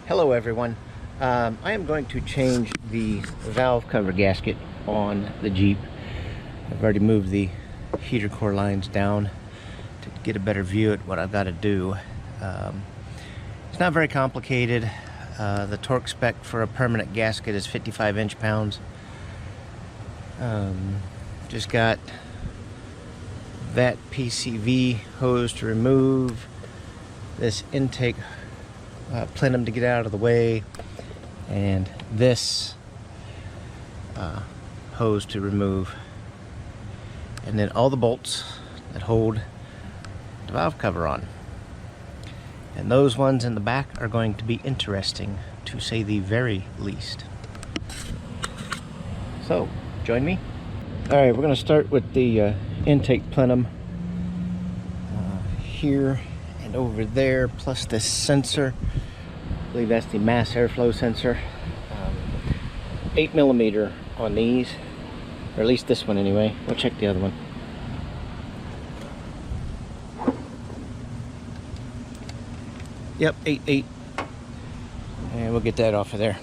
Hello everyone. I am going to change the valve cover gasket on the Jeep. I've already moved the heater core lines down to get a better view at what I've got to do. It's not very complicated. The torque spec for a permanent gasket is 55 inch-pounds. Just got that PCV hose to remove, this intake plenum to get out of the way, and this hose to remove, and then all the bolts that hold the valve cover on. And those ones in the back are going to be interesting, to say the very least. So, join me. Alright, we're going to start with the intake plenum here and over there, plus this sensor. I believe that's the mass airflow sensor. 8mm on these, or at least this one anyway. We'll check the other one. Yep, 8.8. And we'll get that off of there.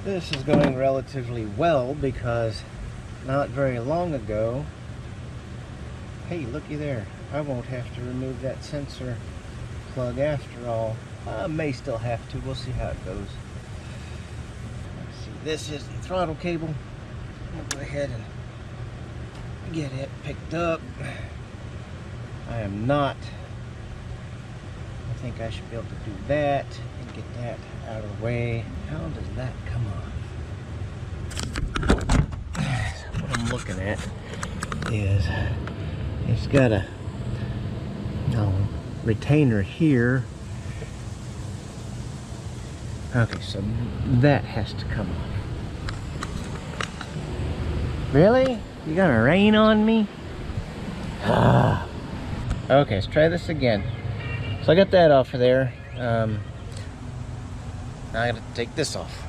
This is going relatively well because not very long ago, hey, looky there, I won't have to remove that sensor plug after all. I may still have to, we'll see how it goes. Let's see, this is the throttle cable. I'll go ahead and get it picked up. I think I should be able to do that and get that out of the way. How does that come off? What I'm looking at is it's got a retainer here. Okay, so that has to come off. Really? You gonna rain on me? Okay, let's try this again. So I got that off of there. Now I gotta take this off.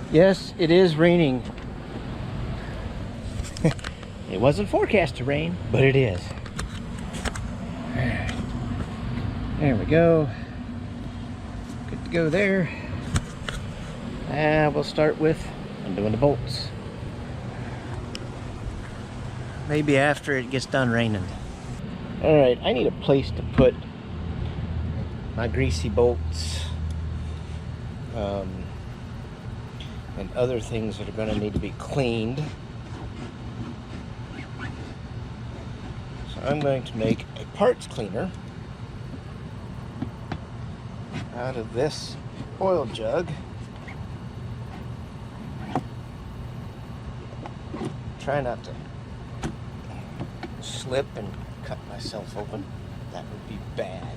Yes, it is raining. It wasn't forecast to rain, but it is. There we go. Good to go there. We'll start with undoing the bolts. Maybe after it gets done raining. Alright, I need a place to put my greasy bolts and other things that are going to need to be cleaned. So I'm going to make a parts cleaner out of this oil jug. Try not to slip and cut myself open. That would be bad.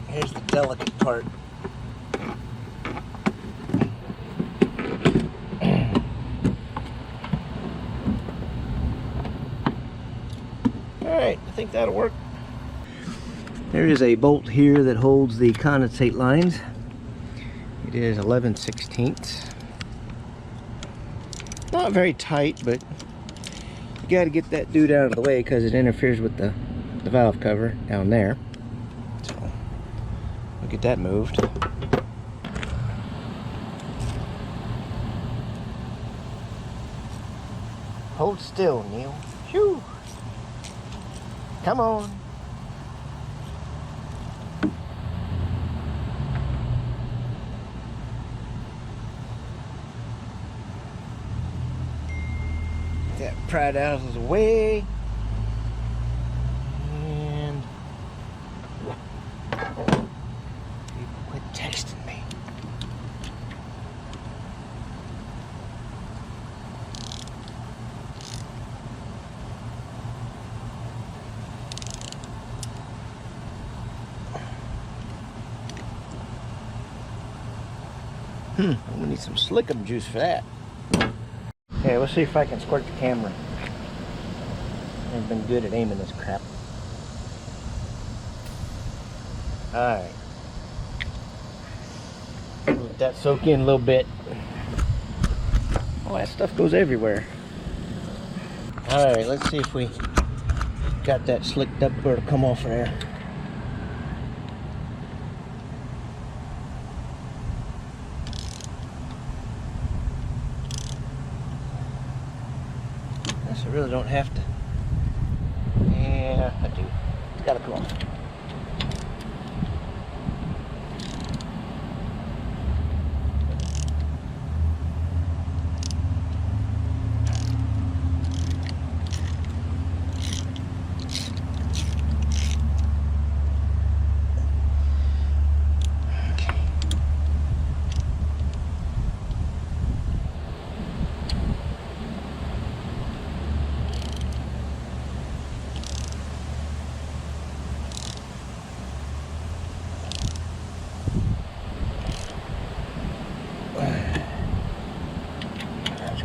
Here's the delicate part. Alright, I think that'll work. There is a bolt here that holds the condensate lines. It is 11/16. not very tight, but you got to get that dude out of the way because it interferes with the valve cover down there. So we'll get that moved. Hold still, Neil. Phew. Come on. Get that pried out of the way. And people quit texting me. I'm gonna need some slickum juice for that. Okay, let's see if I can squirt the camera. I've been good at aiming this crap. Alright. Let that soak in a little bit. Oh, that stuff goes everywhere. Alright, let's see if we got that slicked up where it'll come off there. I really don't have to. Yeah, I do. It's gotta come off.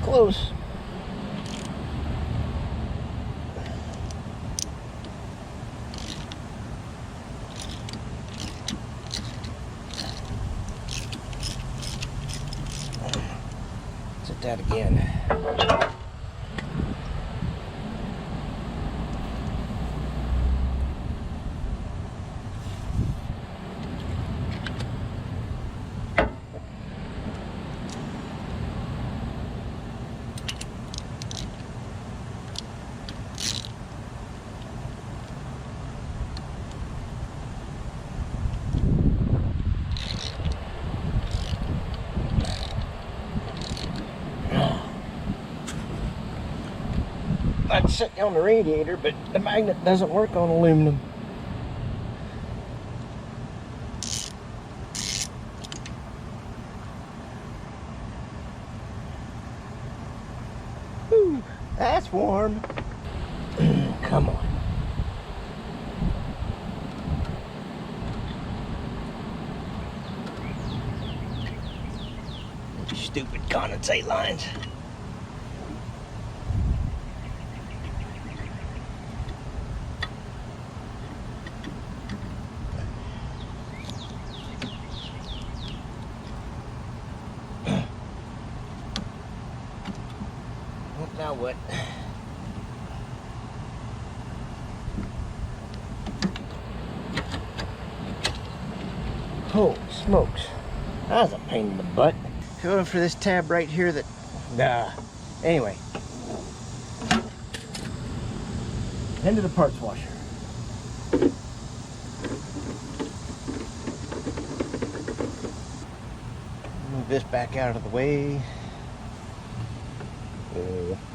Close. Set that again. I'd sit on the radiator, but the magnet doesn't work on aluminum. Ooh, that's warm. Come on. Stupid condensate lines. Now what? Holy smokes. That was a pain in the butt. Going for this tab right here that... Anyway. Into the parts washer. Move this back out of the way.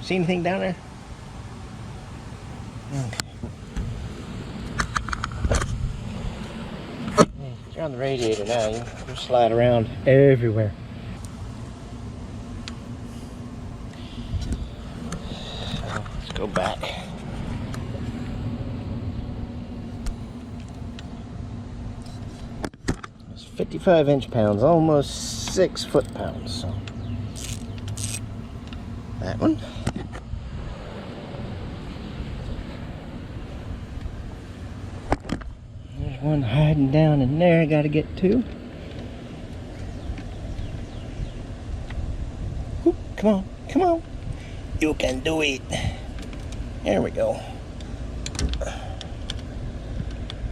See anything down there? Okay. You're on the radiator now. You slide around everywhere. So let's go back. It's 55 inch-pounds, almost 6 foot-pounds. So that one. There's one hiding down in there I gotta get to. Whoop, come on, come on. You can do it. There we go. I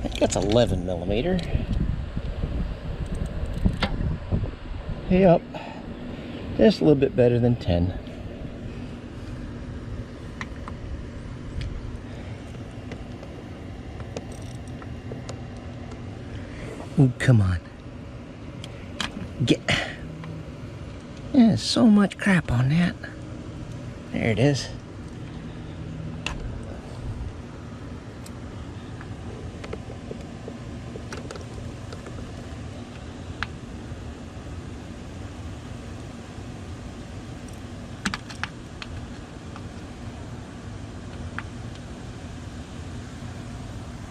think that's 11 millimeter. Yep. Just a little bit better than 10. Ooh, come on. Get. There's so much crap on that. There it is.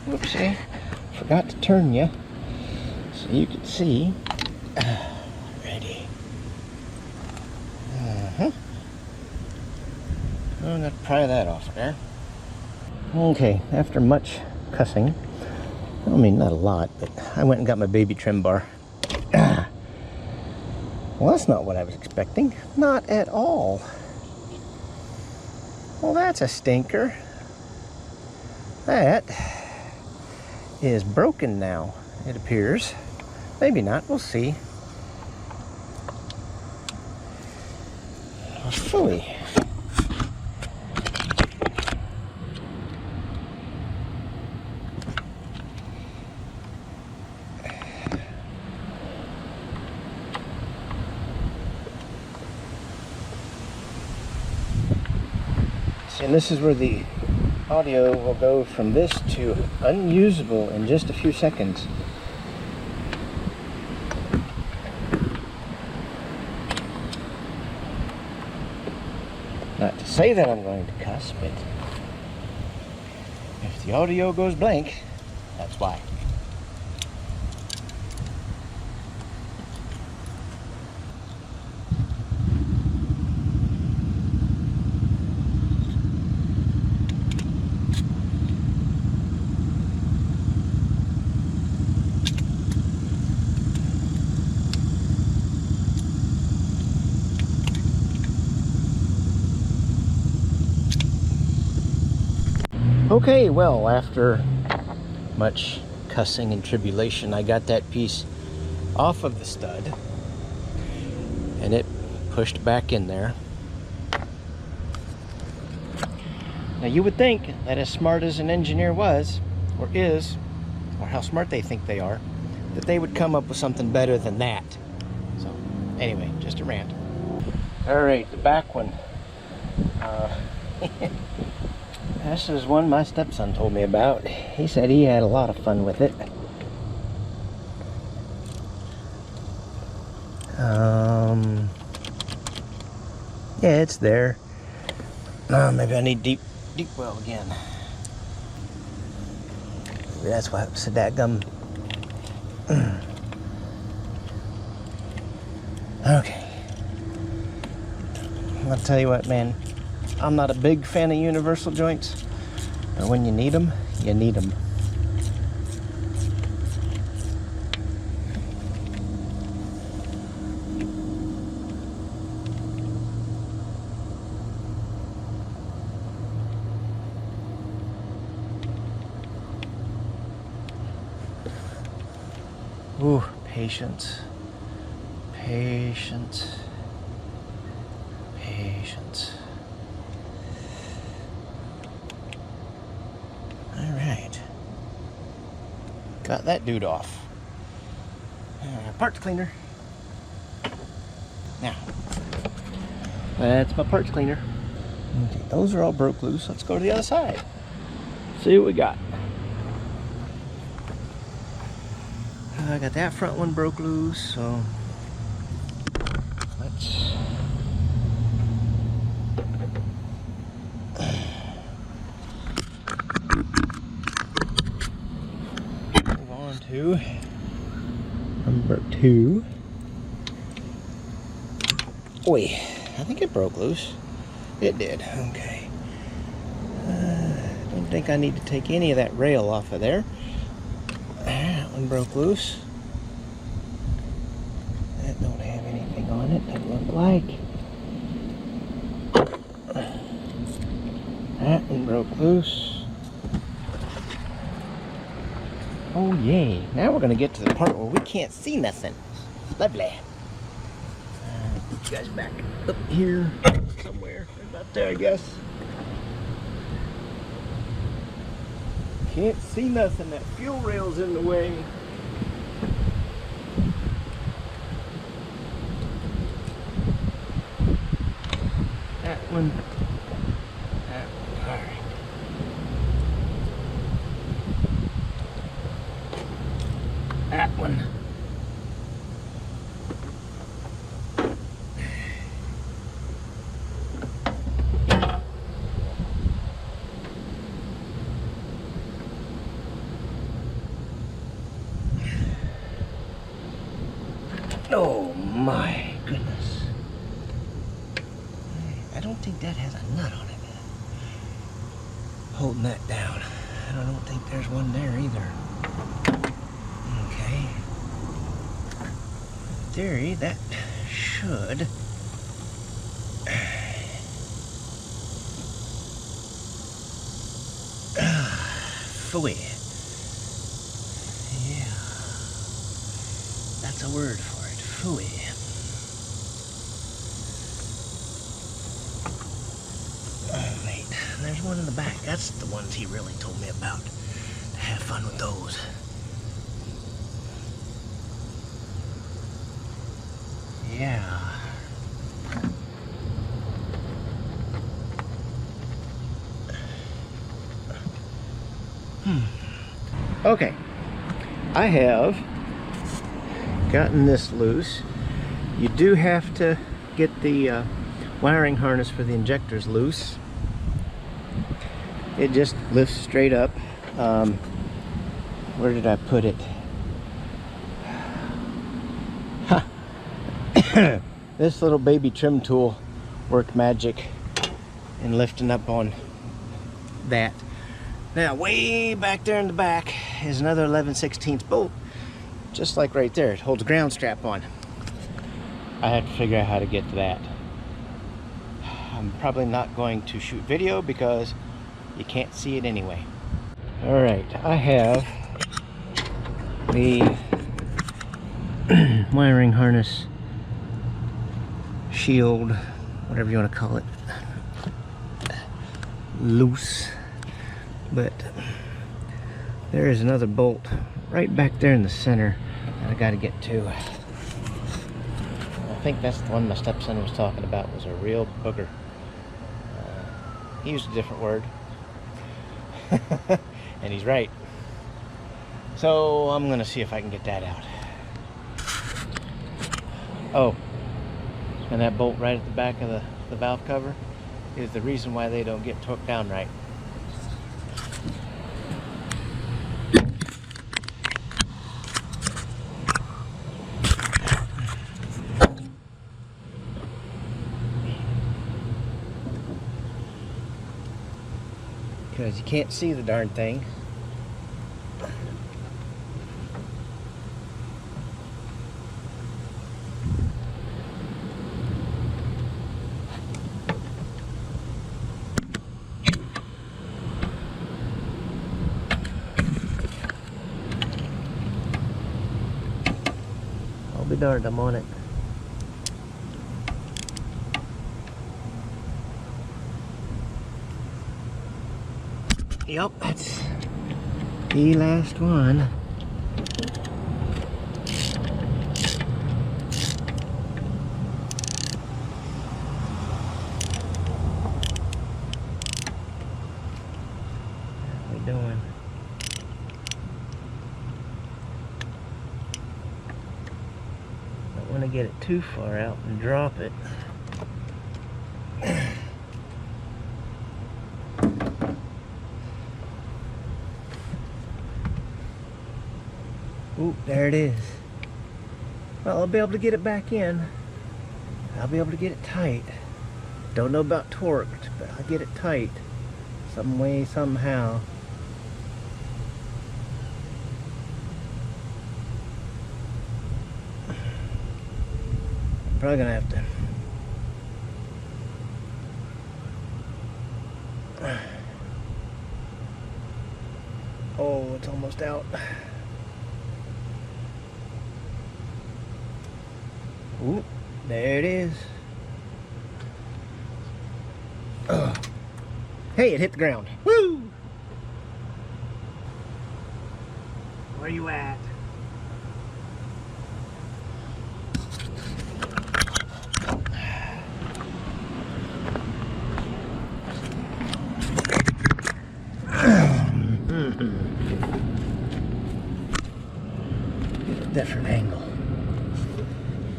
Whoopsie. Forgot to turn you so you could see. Ready. I'm going to pry that off there. Okay, after much cussing, I mean not a lot, but I went and got my baby trim bar. Well, that's not what I was expecting. Not at all. Well, that's a stinker. That is broken now, it appears. Maybe not, we'll see. Phooey. And this is where the audio will go from this to unusable in just a few seconds. Not to say that I'm going to cuss, but if the audio goes blank, that's why. Okay, well, after much cussing and tribulation, I got that piece off of the stud and it pushed back in there. Now you would think that as smart as an engineer was, or is, or how smart they think they are, that they would come up with something better than that. So anyway, just a rant. All right, the back one. This is one my stepson told me about. He said he had a lot of fun with it. Yeah, it's there. Maybe I need deep well again. Maybe that's why it was so dadgum. Okay. I'll tell you what, man. I'm not a big fan of universal joints, but when you need them, you need them. Ooh, patience. Patience. Patience. Alright. Got that dude off. Parts cleaner. Now, that's my parts cleaner. Okay, those are all broke loose. Let's go to the other side. See what we got. I got that front one broke loose, so let's move on to number 2. Oi, I think it broke loose. It did, okay. Don't think I need to take any of that rail off of there. That one broke loose. That don't have anything on it, doesn't look like. That one broke loose. Oh yay. Now we're going to get to the part where we can't see nothing. Lovely. Put you guys back up here somewhere. Right about there, I guess. Can't see nothing. That fuel rail's in the way. That one. That one. All right. That one. Oh my goodness. I don't think that has a nut on it. Holding that down. I don't think there's one there either. Okay. In theory, that should phooey. Yeah. That's a word for it. Phooey. Oh, wait. There's one in the back. That's the ones he really told me about. To have fun with those. Yeah. Okay. I have gotten this loose. You do have to get the wiring harness for the injectors loose. It just lifts straight up. Where did I put it? This little baby trim tool worked magic in lifting up on that. Now way back there in the back is another 11/16 bolt, just like right there. It holds a ground strap on. I have to figure out how to get to that. I'm probably not going to shoot video because you can't see it anyway. Alright, I have the wiring harness shield, whatever you want to call it, loose, but there is another bolt right back there in the center that I got to get to. I think that's the one my stepson was talking about, was a real booger. He used a different word. And he's right. So I'm gonna see if I can get that out. Oh, and that bolt right at the back of the valve cover is the reason why they don't get torqued down right. Because you can't see the darn thing. I'll be darned, I'm on it. Yep, that's the last one. How we doing? Don't want to get it too far out and drop it. Oop, there it is. Well, I'll be able to get it back in. I'll be able to get it tight. Don't know about torqued, but I'll get it tight. Some way, somehow. I'm probably gonna have to Oh, it's almost out. Ooh, there it is. Ugh. Hey, it hit the ground. Woo! Where you at? Get a different angle.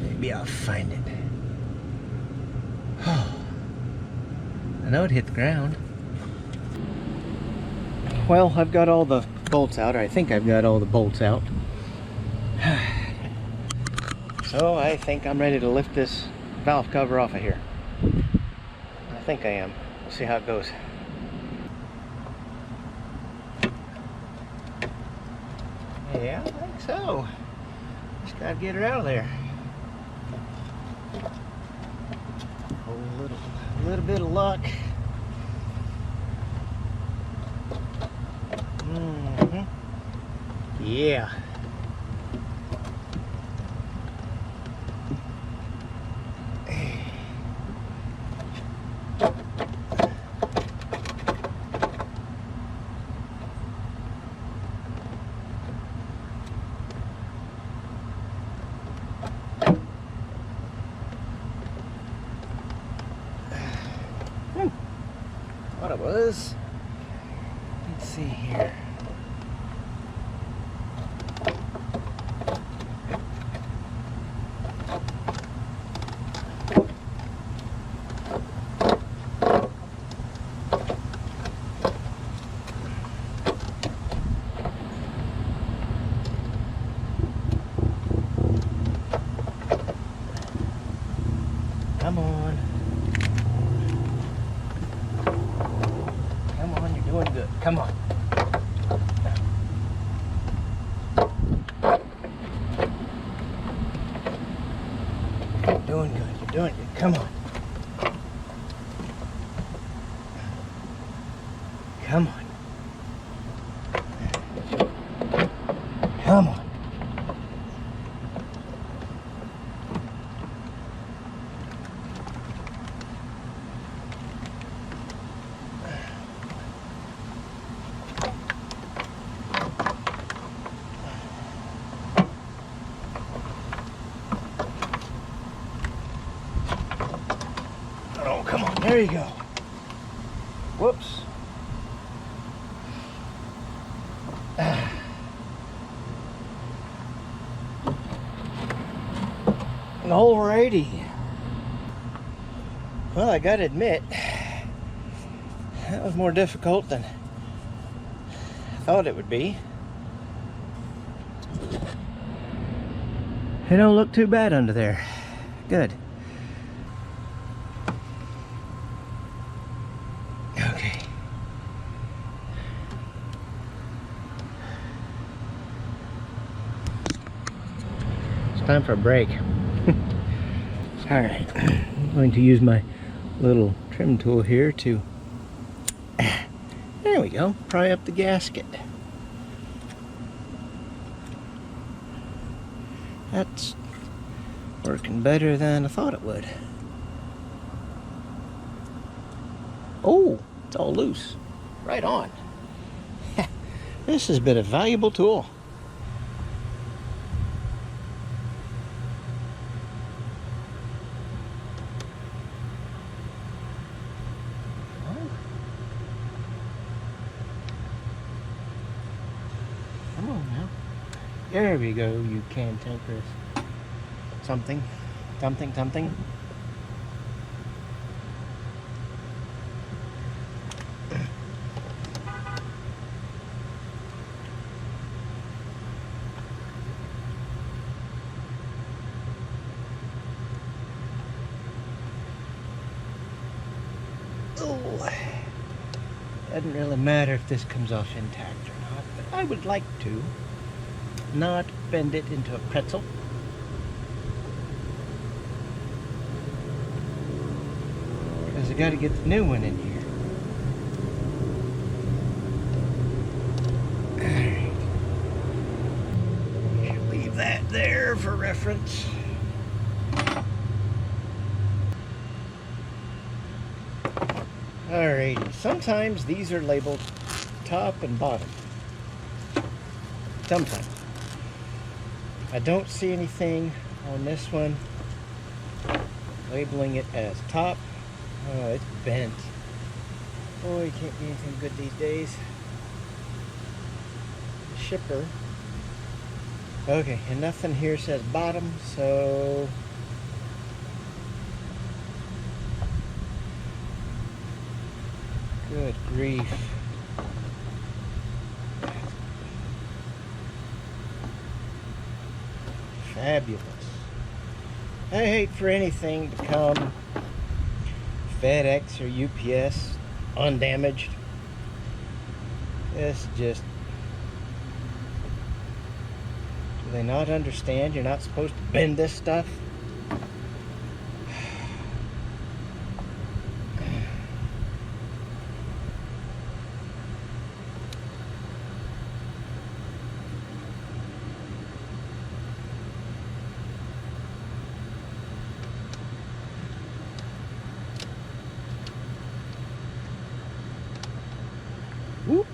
Maybe I'll find it. I know it hit the ground. Well, I've got all the bolts out, or I think I've got all the bolts out. So I think I'm ready to lift this valve cover off of here. I think I am. We'll see how it goes. Yeah, I think so. Just gotta get her out of there. A little bit of luck. Yeah. What it was. Let's see here. Come on. Come on, you're doing good. Come on. You're doing good. You're doing good. Come on. Come on. Come on. Oh, come on. There you go. Whoops. Alrighty. Well, I gotta admit, that was more difficult than I thought it would be. It don't look too bad under there. Good. Okay. It's time for a break. Alright, I'm going to use my little trim tool here to, there we go, pry up the gasket. That's working better than I thought it would. Oh, it's all loose. Right on. This has been a valuable tool. Come on now. There we go, you cantankerous. Something. Oh, doesn't really matter if this comes off intact or not, but I would like to not bend it into a pretzel. Because I got to get the new one in here. there for reference. Alrighty, sometimes these are labeled top and bottom. Sometimes. I don't see anything on this one labeling it as top. Oh, it's bent. Boy, you can't be anything good these days. Shipper. Okay, and nothing here says bottom, so good grief. Fabulous. I hate for anything to come FedEx or UPS undamaged. It's just, do they not understand you're not supposed to bend this stuff? Whoop.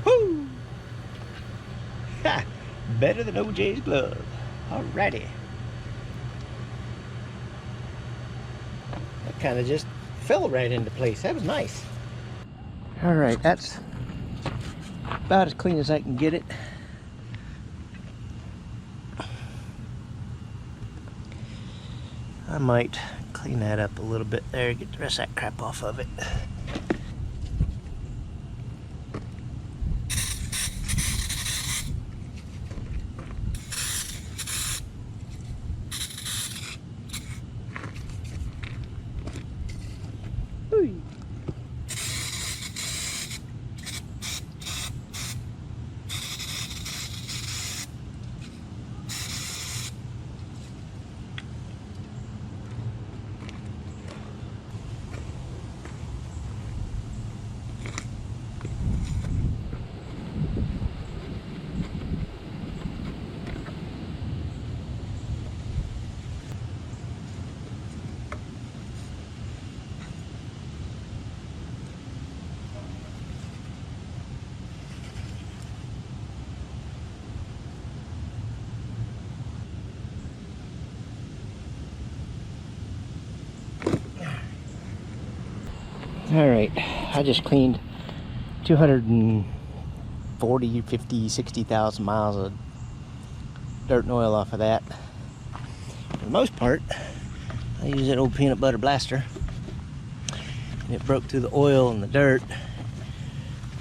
Whoo. Ha! Better than OJ's glove. Alrighty. That kind of just fell right into place. That was nice. Alright, that's about as clean as I can get it. I might clean that up a little bit there, get the rest of that crap off of it. Alright, I just cleaned 240, 50, 60,000 miles of dirt and oil off of that. For the most part, I use that old peanut butter blaster. And it broke through the oil and the dirt.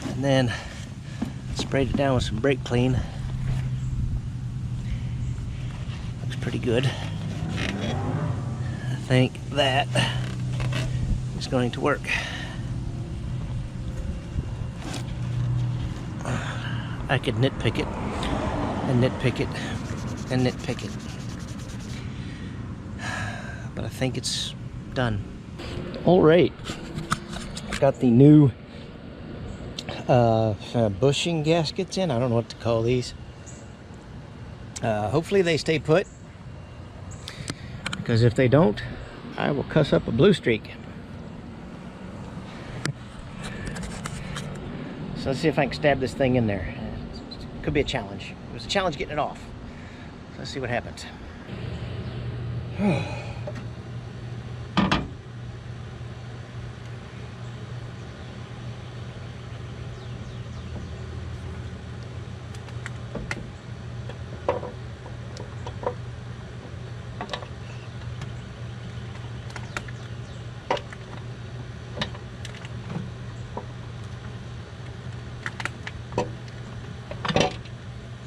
And then sprayed it down with some brake clean. Looks pretty good. I think that is going to work. I could nitpick it, and nitpick it, and nitpick it. But I think it's done. All right. Got the new bushing gaskets in. I don't know what to call these. Hopefully they stay put. Because if they don't, I will cuss up a blue streak. So let's see if I can stab this thing in there. Could be a challenge. It was a challenge getting it off. So let's see what happens.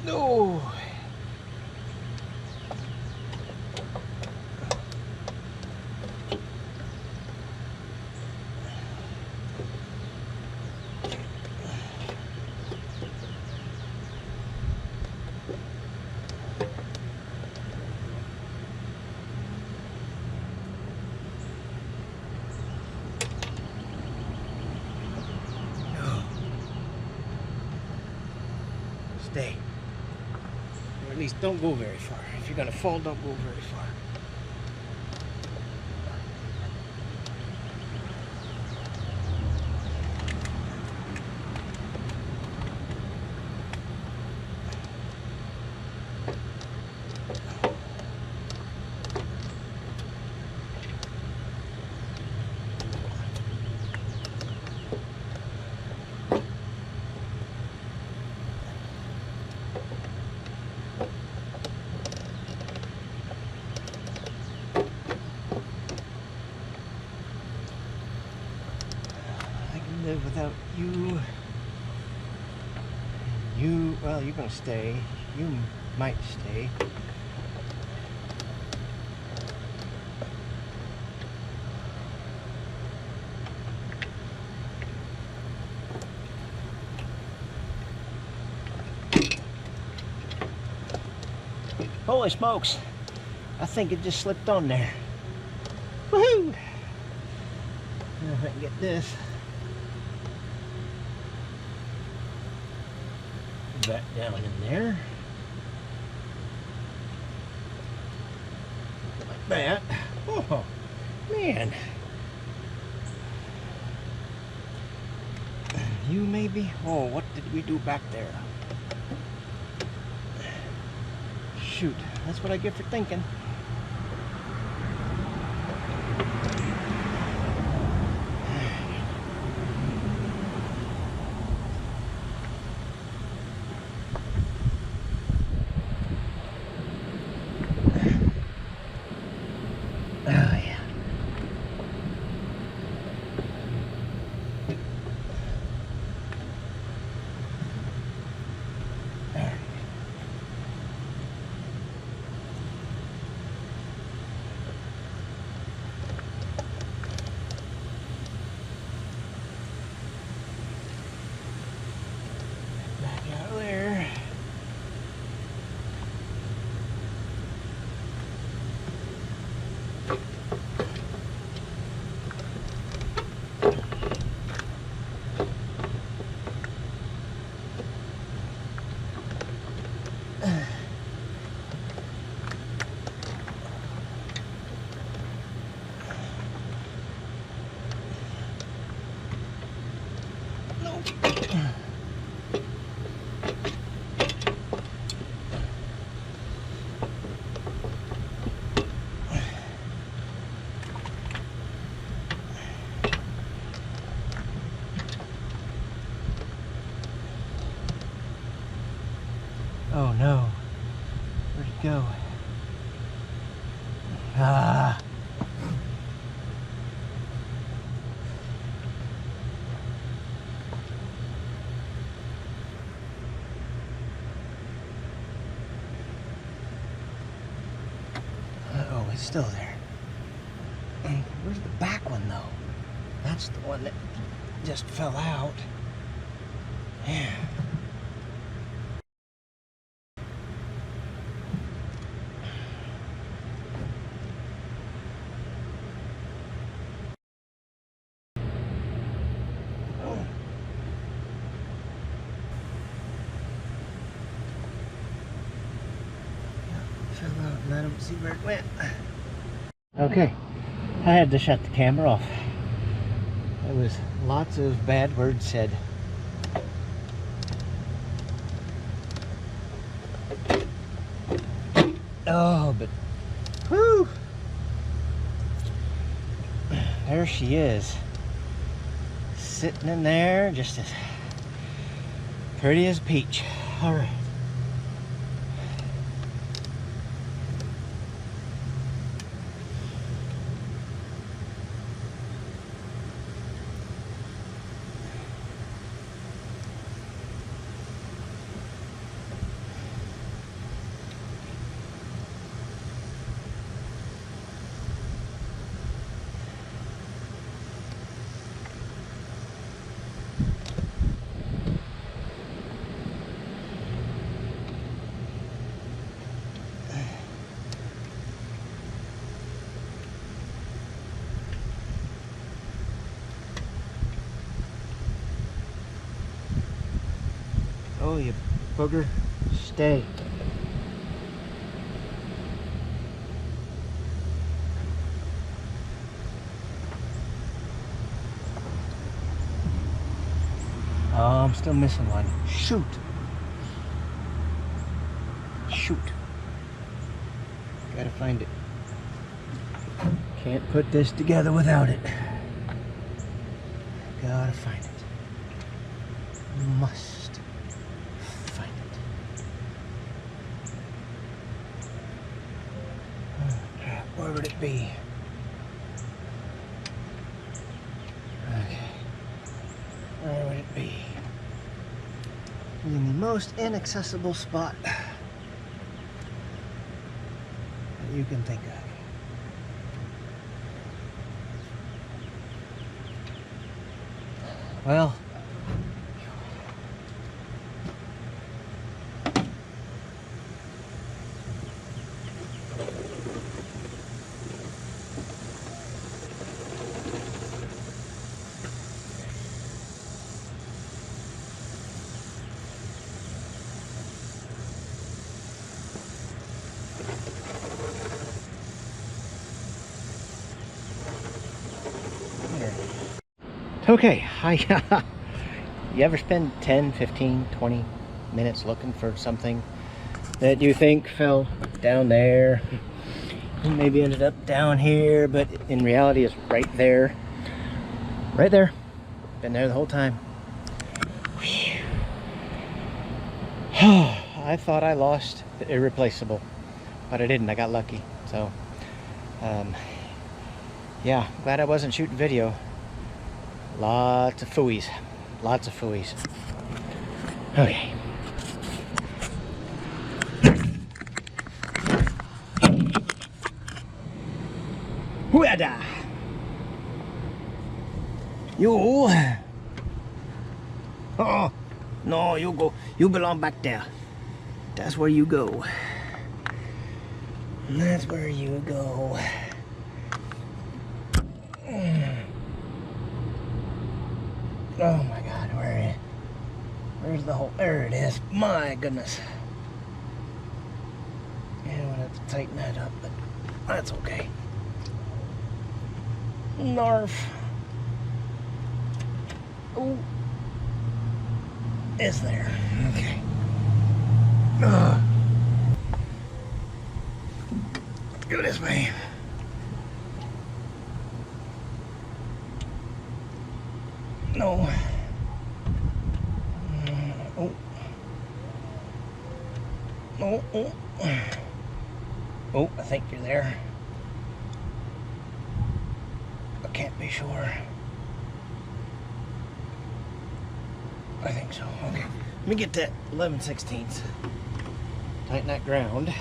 No. Stay. at least don't go very far. If you're gonna fall, don't go very far. Live without you. Well, you're gonna stay. You might stay. Holy smokes! I think it just slipped on there. Woohoo! Now if I can get this. That down in there like that. Oh man, you maybe. Oh, what did we do back there? Shoot, that's what I get for thinking. Oh no, where'd it go? Ah. Uh-oh, it's still there. Where's the back one though? That's the one that just fell out. Yeah. Fell out and I don't see where it went. Okay, I had to shut the camera off. There was lots of bad words said. Oh, but whew, there she is, sitting in there, just as pretty as a peach. All right. Oh, you booger, stay. Oh, I'm still missing one. Shoot. Shoot. Gotta find it. Can't put this together without it. Gotta find it. Must find it. Oh, crap. Where would it be? Okay. Where would it be? In the most inaccessible spot that you can think of. Well, okay, you ever spend 10, 15, 20 minutes looking for something that you think fell down there, maybe ended up down here, but in reality it's right there. Right there. Been there the whole time. I thought I lost the irreplaceable, but I didn't. I got lucky. So, yeah, glad I wasn't shooting video. Lots of fooey. Lots of fooey. Okay. Whoada! You. Oh, no, you go. You belong back there. That's where you go. That's where you go. Oh my God, where's the hole? There it is. My goodness. Yeah, I'm gonna have to tighten that up, but that's okay. Narf. Oh, is there? Okay. Go this way. No. Oh. Oh, oh. Oh, I think you're there. I can't be sure. I think so. Okay. Let me get that 11/16. Tighten that ground.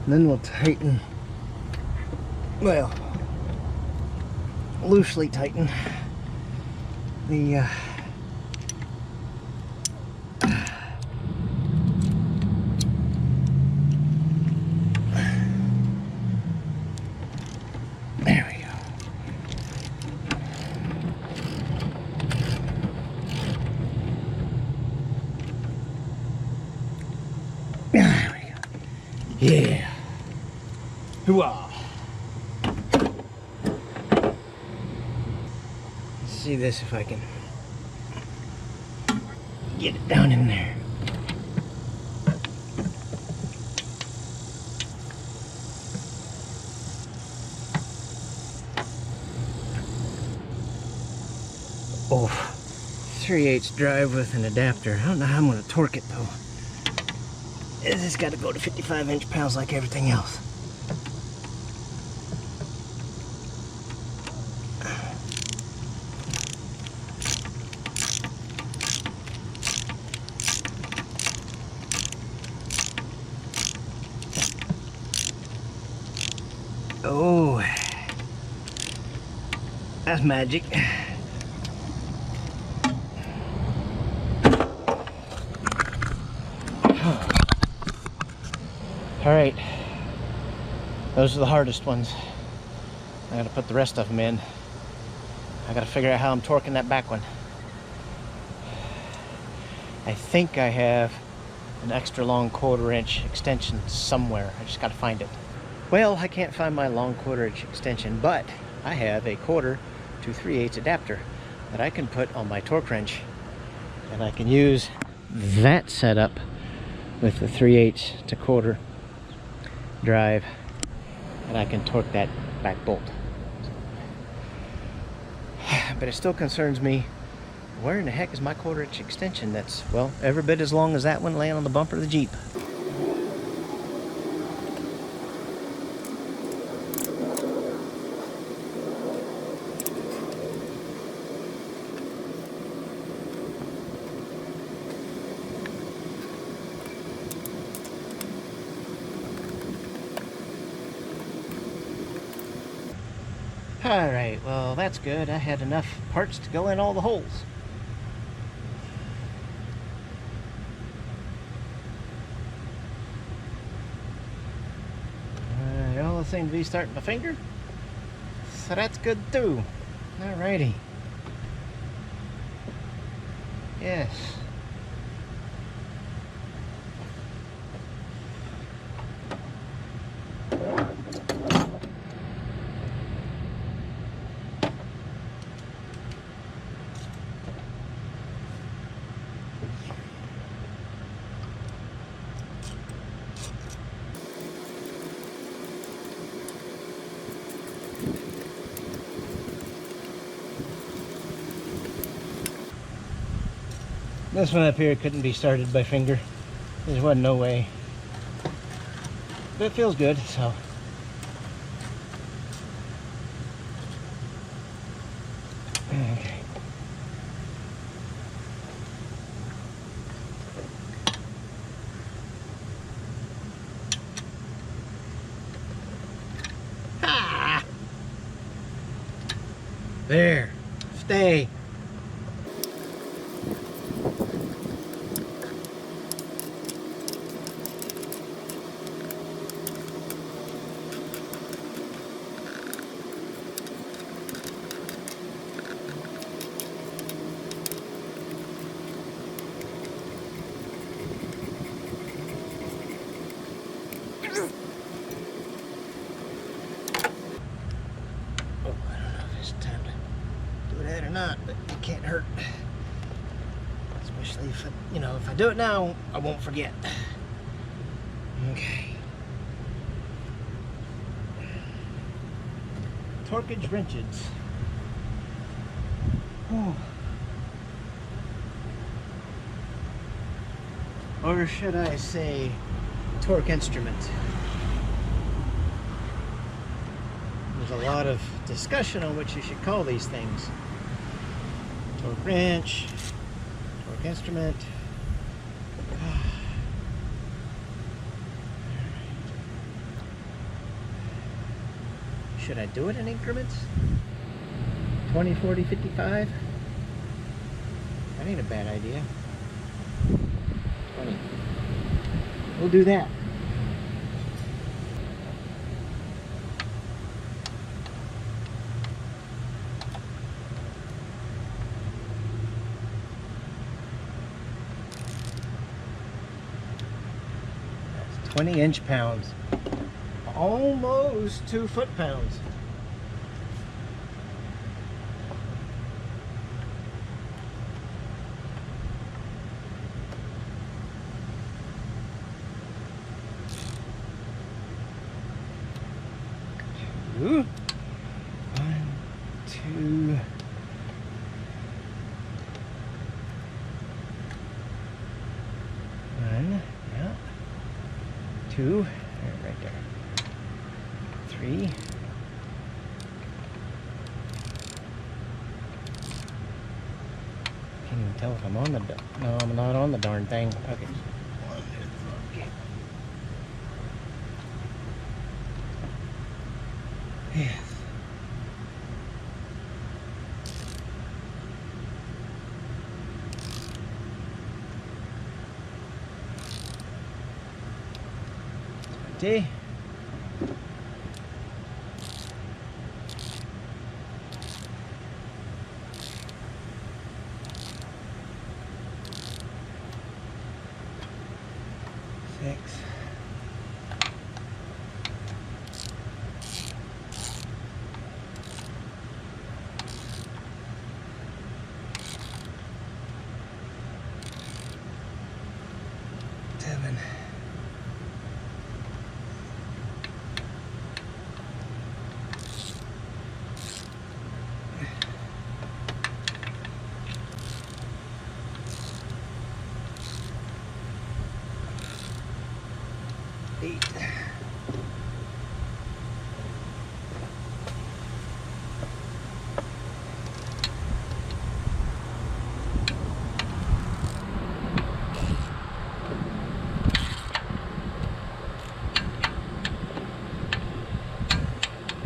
And then we'll tighten, well, loosely tighten the there we go. There we go. Yeah. Hooah. Let's see this if I can get it down in there. Oh, 3/8 drive with an adapter. I don't know how I'm going to torque it though. It's just got to go to 55 inch-pounds like everything else. Oh, that's magic. All right, those are the hardest ones. I gotta put the rest of them in. I gotta figure out how I'm torquing that back one. I think I have an extra long 1/4 inch extension somewhere. I just gotta find it. Well, I can't find my long 1/4 inch extension, but I have a 1/4 to 3/8 adapter that I can put on my torque wrench, and I can use that setup with the 3/8 to 1/4 drive, and I can torque that back bolt. But it still concerns me, where in the heck is my 1/4 inch extension that's, well, every bit as long as that one laying on the bumper of the Jeep? Alright, well that's good. I had enough parts to go in all the holes. They all seem to be starting to finger, so that's good too. Alrighty. Yes. This one up here couldn't be started by finger. There wasn't no way. But it feels good, so. Okay. Ah! There. Stay. Not, but it can't hurt. Especially if if I do it now, I won't forget. Okay. Torquage wrenches. Oh. Or should I say torque instrument? There's a lot of discussion on what you should call these things. Torque wrench, torque instrument. Should I do it in increments? 20, 40, 55? That ain't a bad idea. 20. We'll do that. That's 20 inch-pounds. Almost 2 foot-pounds. Ooh. 1, 2. One, yeah. 2, right there. 3. Can't even tell if I'm on the. No, I'm not on the darn thing. Okay. Okay. Yes. See?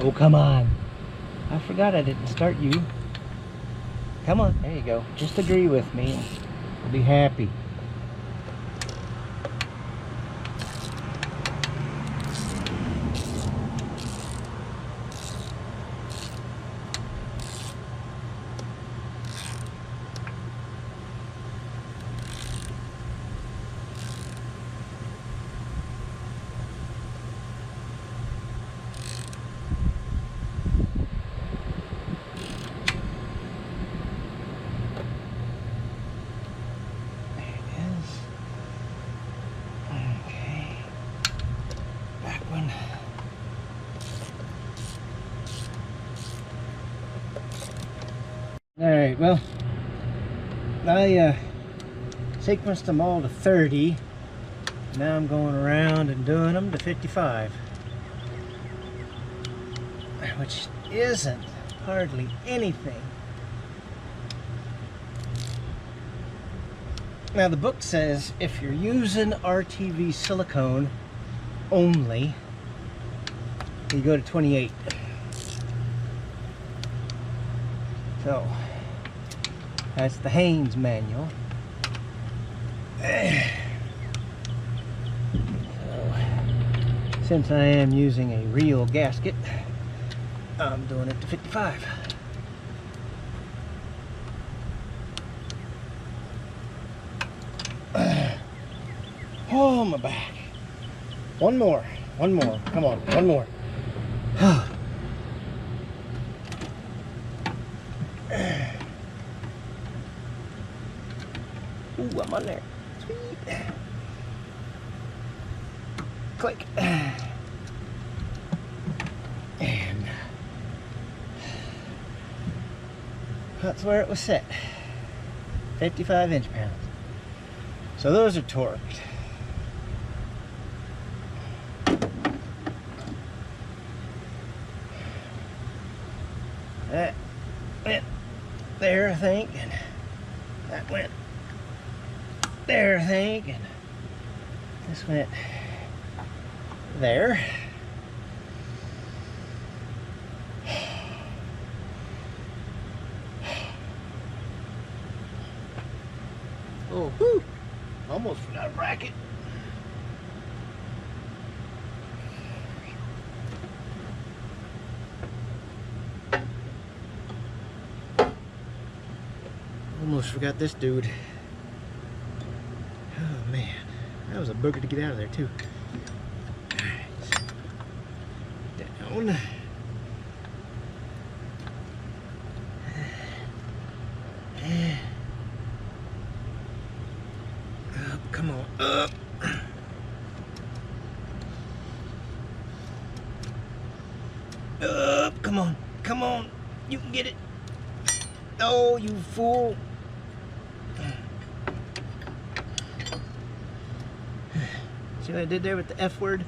Oh, come on. I forgot I didn't start you. Come on, there you go. Just agree with me. I'll be happy. Alright, well, I sequenced them all to 30. Now I'm going around and doing them to 55. Which isn't hardly anything. Now the book says if you're using RTV silicone only, you go to 28. So, that's the Haynes manual. So, since I am using a real gasket, I'm doing it to 55. Oh, my back. One more. Come on, one more. Ooh, I'm on there. Sweet. Click. And that's where it was set. 55 inch-pounds. So those are torqued. That went there, I think, and that went there, I think, and this went there. Oh, whoo! Almost forgot a bracket. Almost forgot this dude. Oh man, that was a booger to get out of there too. Alright, down. Up, come on, up. Up, come on, you can get it. Oh, you fool. See what I did there with the F word?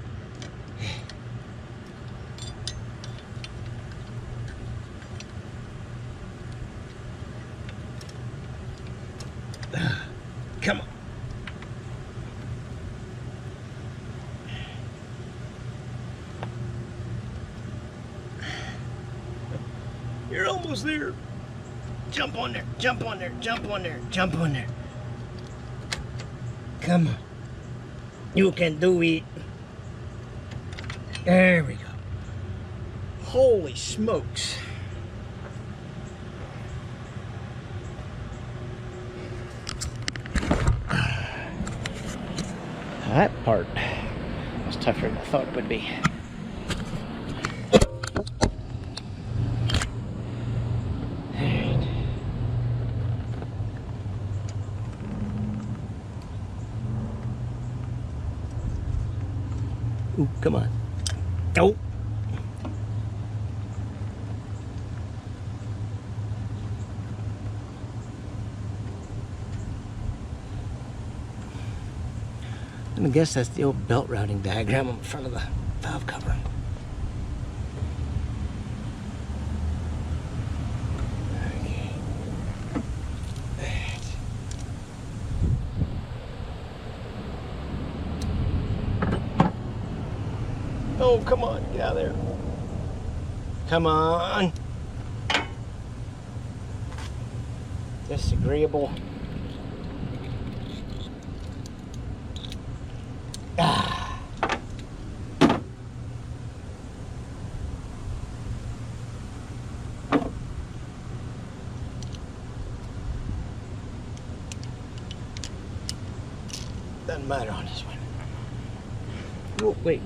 Come on. You're almost there. Jump on there, jump on there, jump on there, jump on there. Come on. You can do it. There we go. Holy smokes. That part was tougher than I thought it would be. Ooh, come on. Oh. I guess that's the old belt routing diagram on the front of the valve cover. Okay. Oh, come on, get out of there. Come on. Disagreeable. Ah. Doesn't matter on this one. Oh, wait.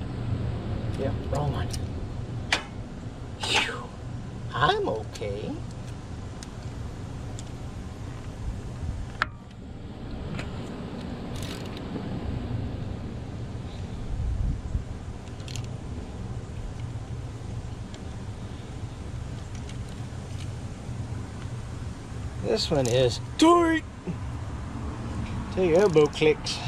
Yep, wrong one. Phew. I'm okay. This one is tight till your elbow clicks.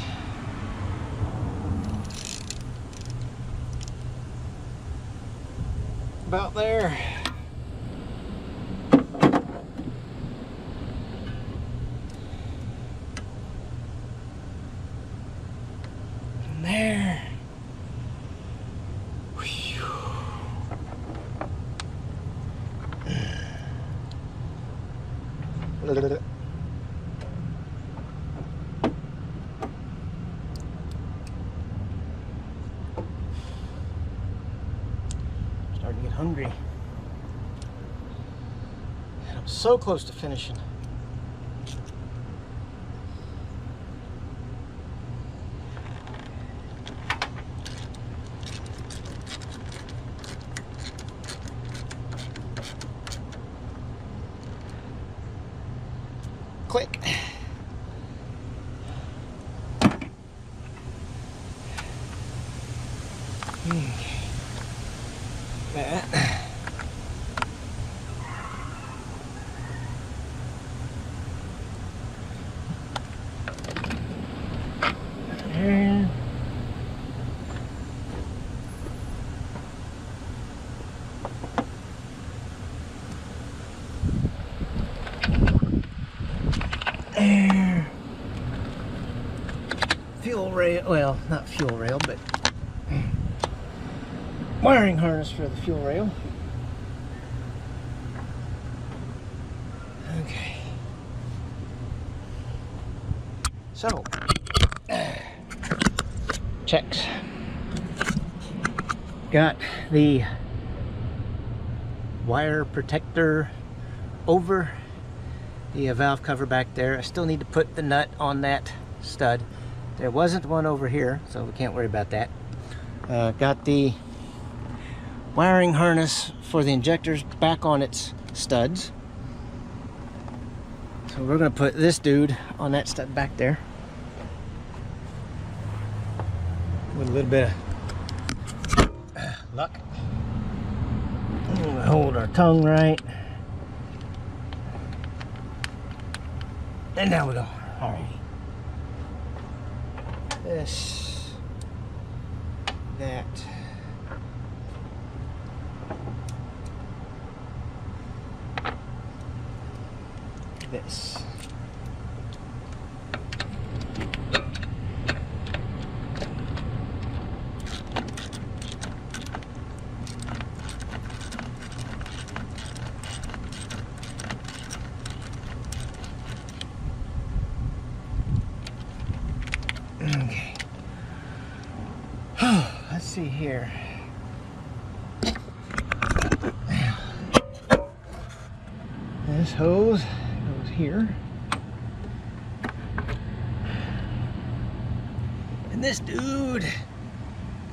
About there. From there. Whew. Starting to get hungry. And I'm so close to finishing. Click. That. And there. Fuel rail, well, not fuel rail, but wiring harness for the fuel rail. Okay. So, checks. Got the wire protector over the valve cover back there. I still need to put the nut on that stud. There wasn't one over here, so we can't worry about that. Got the wiring harness for the injectors back on its studs. So we're going to put this dude on that stud back there. With a little bit of luck. Hold our tongue right. And now we go. Alright. This. That. This. Okay. Let's see here. This hose goes here. And this dude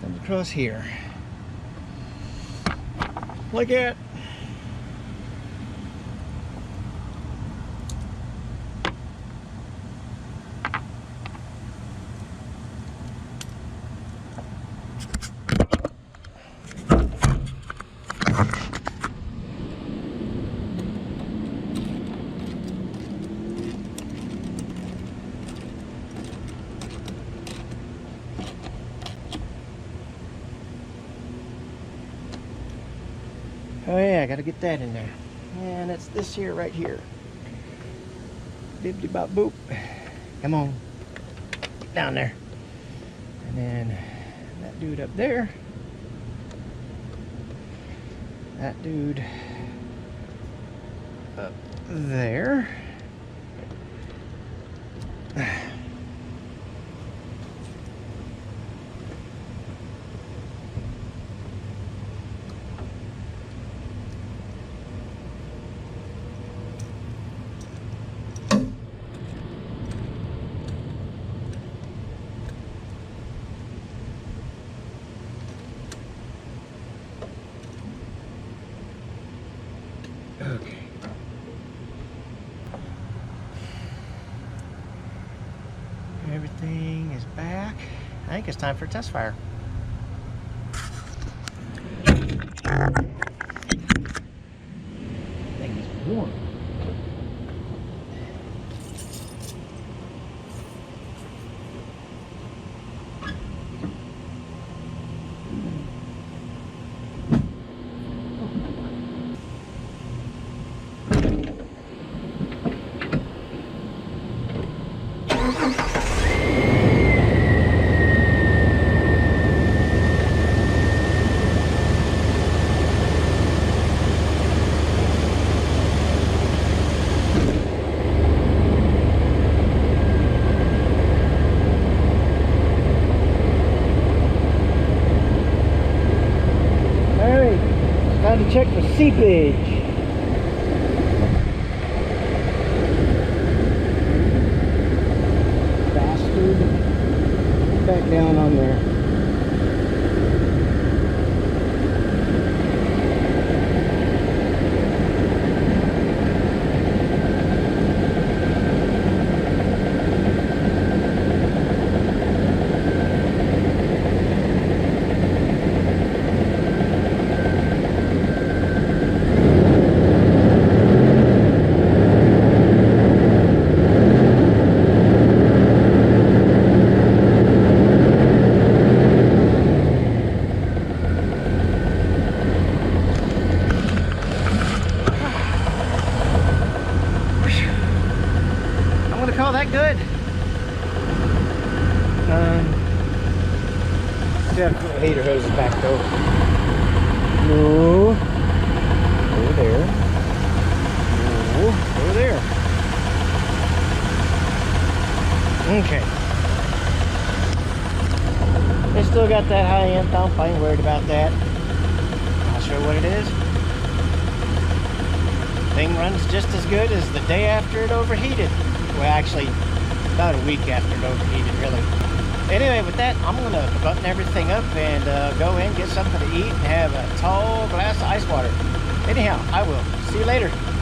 comes across here. Like it. Oh yeah, I gotta get that in there. And it's this here, right here. Bibbidi bop boop. Come on. Get down there. And then that dude up there. that dude up there. Okay. Everything is back. I think it's time for a test fire. Thing is warm. Time to check for seepage. Bastard. Back down on there. Call that good. Definitely heater hose is back though. No. Over there. No. Over there. Okay. They still got that high end thump. I ain't worried about that. I'll show you what it is. Thing runs just as good as the day after it overheated. Well, actually, about a week after it overheated, really. Anyway, with that, I'm going to button everything up and go in, get something to eat, and have a tall glass of ice water. Anyhow, I will. See you later.